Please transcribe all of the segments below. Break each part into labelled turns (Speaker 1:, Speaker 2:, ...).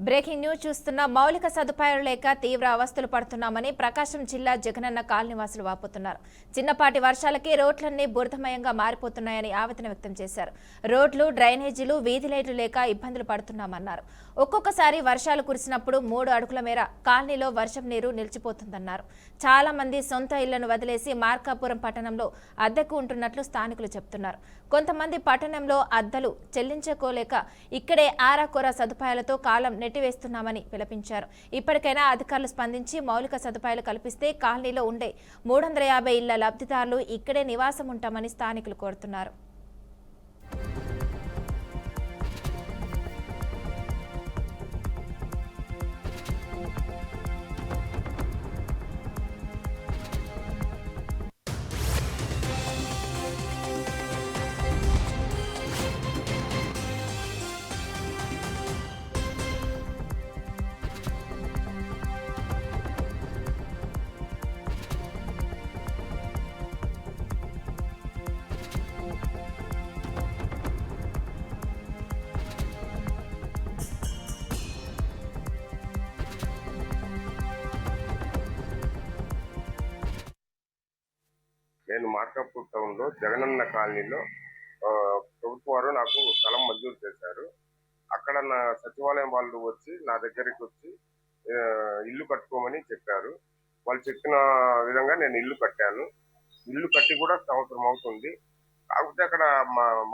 Speaker 1: Breaking news చూస్తున్న మౌలిక సదుపాయాలు లేక తీవ్ర అవస్థలు పడుతున్నామని ప్రకాశం జిల్లా జగనన్న కాలనీవాసులు వాపోతున్నారు. చిన్నపాటి వర్షాలకి రోడ్లన్నీ బురదమయంగా మారిపోతున్నాయని ఆవేదన వ్యక్తం చేశారు. రోడ్లు, డ్రైనేజీలు, వీధి లైట్లు లేక ఇబ్బందులు పడుతున్నామన్నారు. ఒక్కొక్కసారి వర్షాలు కురిసినప్పుడు 3 అడుగుల మేర కాలనీలో వర్షం నీరు నిలిచిపోతుందన్నారు. చాలా మంది సొంత ఇళ్లను వదిలేసి మార్కాపురం పట్టణంలో అద్దెకు ఉంటున్నట్లు స్థానికులు చెబుతున్నారు. కొంతమంది పట్టణంలో అద్దెలు చెల్లించుకోలేక ఇక్కడే ఆరాకొర సదుపాయాలతో కాలం నెట్టివేస్తున్నామని విలపించారు. ఇప్పటికైనా అధికారులు స్పందించి మౌలిక సదుపాయాలు కల్పిస్తే కాలనీలో ఉండే 350 ఇళ్ల లబ్ధిదారులు ఇక్కడే నివాసం ఉంటామని స్థానికులు కోరుతున్నారు.
Speaker 2: నేను మార్కాపూర్ టౌన్ లో జగనన్న కాలనీలో ప్రభుత్వం వారు నాకు స్థలం మంజూరు చేశారు. అక్కడ నా సచివాలయం వాళ్ళు వచ్చి నా దగ్గరికి వచ్చి ఇల్లు కట్టుకోమని చెప్పారు. వాళ్ళు చెప్పిన విధంగా నేను ఇల్లు కట్టాను. ఇల్లు కట్టి కూడా సంవత్సరం అవుతుంది. కాకపోతే అక్కడ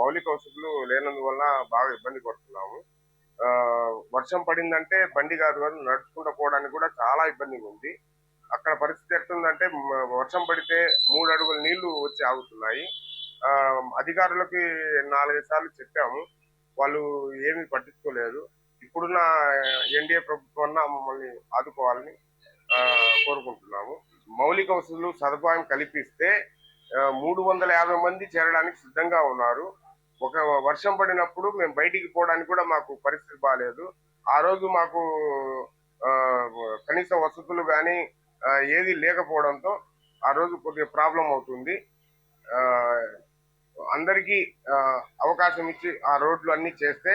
Speaker 2: మౌలిక వసతులు లేనందువల్ల బాగా ఇబ్బంది పడుతున్నాము. వర్షం పడిందంటే బండి కాదు నడుచుకుంటూ పోవడానికి కూడా చాలా ఇబ్బందిగా ఉంది. అక్కడ పరిస్థితి ఎట్లుందంటే వర్షం పడితే 3 అడుగుల నీళ్లు వచ్చి ఆగుతున్నాయి. అధికారులకి 4-5 సార్లు చెప్పాము, వాళ్ళు ఏమీ పట్టించుకోలేదు. ఇప్పుడున్న ఎన్డీఏ ప్రభుత్వం మమ్మల్ని ఆదుకోవాలని కోరుకుంటున్నాము. మౌలిక వసతులు సదుపాయం కల్పిస్తే 350 మంది చేరడానికి సిద్ధంగా ఉన్నారు. ఒక వర్షం పడినప్పుడు మేము బయటికి పోవడానికి కూడా మాకు పరిస్థితి బాగాలేదు. ఆ రోజు మాకు కనీస వసతులు కానీ ఏది లేకపోవడంతో ఆ రోజు కొద్దిగా ప్రాబ్లం అవుతుంది. అందరికీ అవకాశం ఇచ్చి ఆ రోడ్లు అన్ని చేస్తే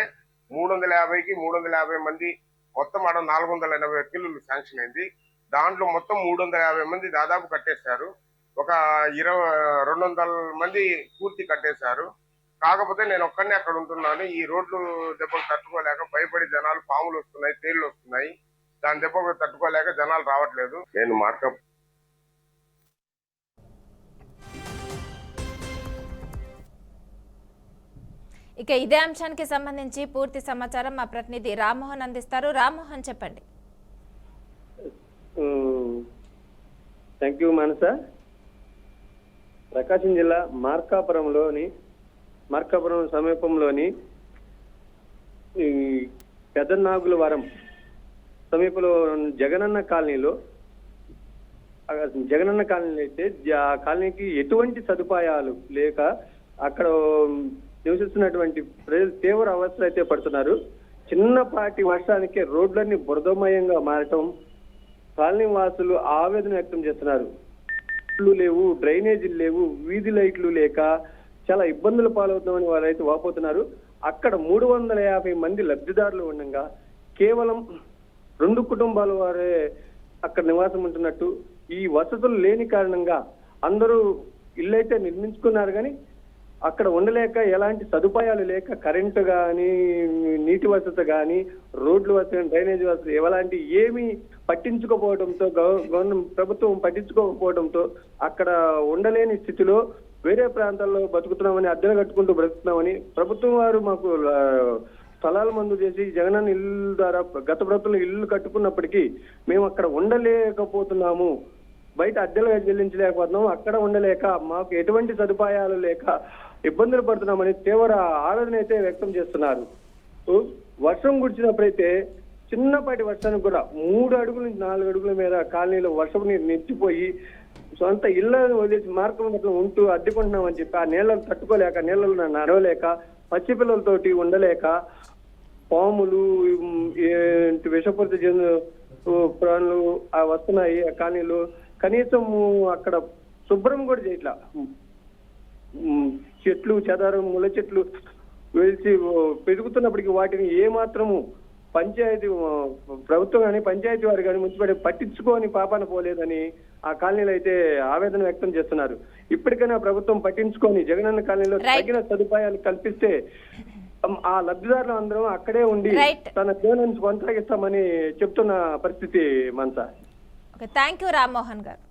Speaker 2: 350కి 350 మంది మొత్తం ఆడ 480 కిలోలు శాంక్షన్ అయింది. దాంట్లో మొత్తం 350 మంది దాదాపు కట్టేశారు. ఒక 200 మంది పూర్తి కట్టేశారు. కాకపోతే నేను ఒక్కడినే అక్కడ ఉంటున్నాను. ఈ రోడ్లు దెబ్బలు తట్టుకోలేక భయపడి జనాలు, పాములు వస్తున్నాయి, తేళ్లు వస్తున్నాయి, దాని దెబ్బ తట్టుకోలేక జనాలు రావట్లేదు. నేను మార్కప్
Speaker 1: ఇక ఇదే అంశానికి సంబంధించి పూర్తి సమాచారం మా ప్రతినిధి రామ్మోహన్ అందిస్తారు. రామ్మోహన్, చెప్పండి.
Speaker 3: థ్యాంక్ యూ మానస. ప్రకాశం జిల్లా మార్కాపురం సమీపంలోని పెదనాగులవరం సమీపంలో జగనన్న కాలనీలో అయితే ఆ కాలనీకి ఎటువంటి సదుపాయాలు లేక అక్కడ నివసిస్తున్నటువంటి ప్రజలు తీవ్ర అవస్థలు అయితే పడుతున్నారు. చిన్నపాటి వర్షానికే రోడ్లన్నీ బురదమయంగా మారటం కాలనీ వాసులు ఆవేదన వ్యక్తం చేస్తున్నారు. లేవు, డ్రైనేజీలు లేవు, వీధి లైట్లు లేక చాలా ఇబ్బందులు పాలవుతున్నామని వాళ్ళైతే వాపోతున్నారు. అక్కడ 350 మంది లబ్ధిదారులు ఉండగా కేవలం 2 కుటుంబాల వారే అక్కడ నివాసం ఉంటున్నట్టు, ఈ వసతులు లేని కారణంగా అందరూ ఇళ్ళైతే నిర్మించుకున్నారు కానీ అక్కడ ఉండలేక ఎలాంటి సదుపాయాలు లేక కరెంటు కానీ, నీటి వసతి కానీ, రోడ్లు వసతి, డ్రైనేజ్ వసతి ఎలాంటి ఏమీ పట్టించుకోకపోవడంతో, ప్రభుత్వం పట్టించుకోకపోవడంతో అక్కడ ఉండలేని స్థితిలో వేరే ప్రాంతాల్లో బతుకుతున్నామని, అద్దెలు కట్టుకుంటూ బ్రతుకుతున్నామని ప్రభుత్వం వారు మాకు స్థలాలు మంజూరు చేసి జగనన్న ఇల్లు ద్వారా గత ప్రభుత్వంలో ఇల్లు కట్టుకున్నప్పటికీ మేము అక్కడ ఉండలేకపోతున్నాము, బయట అద్దెలు చెల్లించలేకపోతున్నాము, అక్కడ ఉండలేక మాకు ఎటువంటి సదుపాయాలు లేక ఇబ్బందులు పడుతున్నామని తీవ్ర ఆవేదన అయితే వ్యక్తం చేస్తున్నారు. వర్షం కురిచినప్పుడైతే చిన్నపాటి వర్షానికి కూడా 3 అడుగుల నుంచి 4 అడుగుల మీద కాలనీలో వర్షం నీరు నెచ్చిపోయి సొంత ఇళ్లను వదిలేసి మార్గంలో ఉంటూ అడ్డుకుంటున్నామని చెప్పి ఆ నీళ్ళను తట్టుకోలేక, నీళ్ళను నడవలేక, పసిపిల్లలతోటి ఉండలేక, పాములు, విషపూరిత ప్రాణులు వస్తున్నాయి ఆ కాలనీలో. కనీసం అక్కడ శుభ్రం కూడా చేయట్లా. చెట్లు, చెదారం, ముళ్ళ చెట్లు వెలిసి పెరుగుతున్నప్పటికీ వాటిని ఏమాత్రము పంచాయతీ ప్రభుత్వం కానీ పంచాయతీ వారు కానీ మున్సిపాలిటీ పట్టించుకొని పాపాన పోలేదని ఆ కాలనీలో అయితే ఆవేదన వ్యక్తం చేస్తున్నారు. ఇప్పటికైనా ప్రభుత్వం పట్టించుకొని జగనన్న కాలనీలో తగిన సదుపాయాలు కల్పిస్తే ఆ లబ్ధిదారులు అందరం అక్కడే ఉండి తన జీవనాన్ని కొనసాగిస్తామని చెప్తున్న పరిస్థితి మనసా.
Speaker 1: థ్యాంక్ యూ రామ్మోహన్ గారు.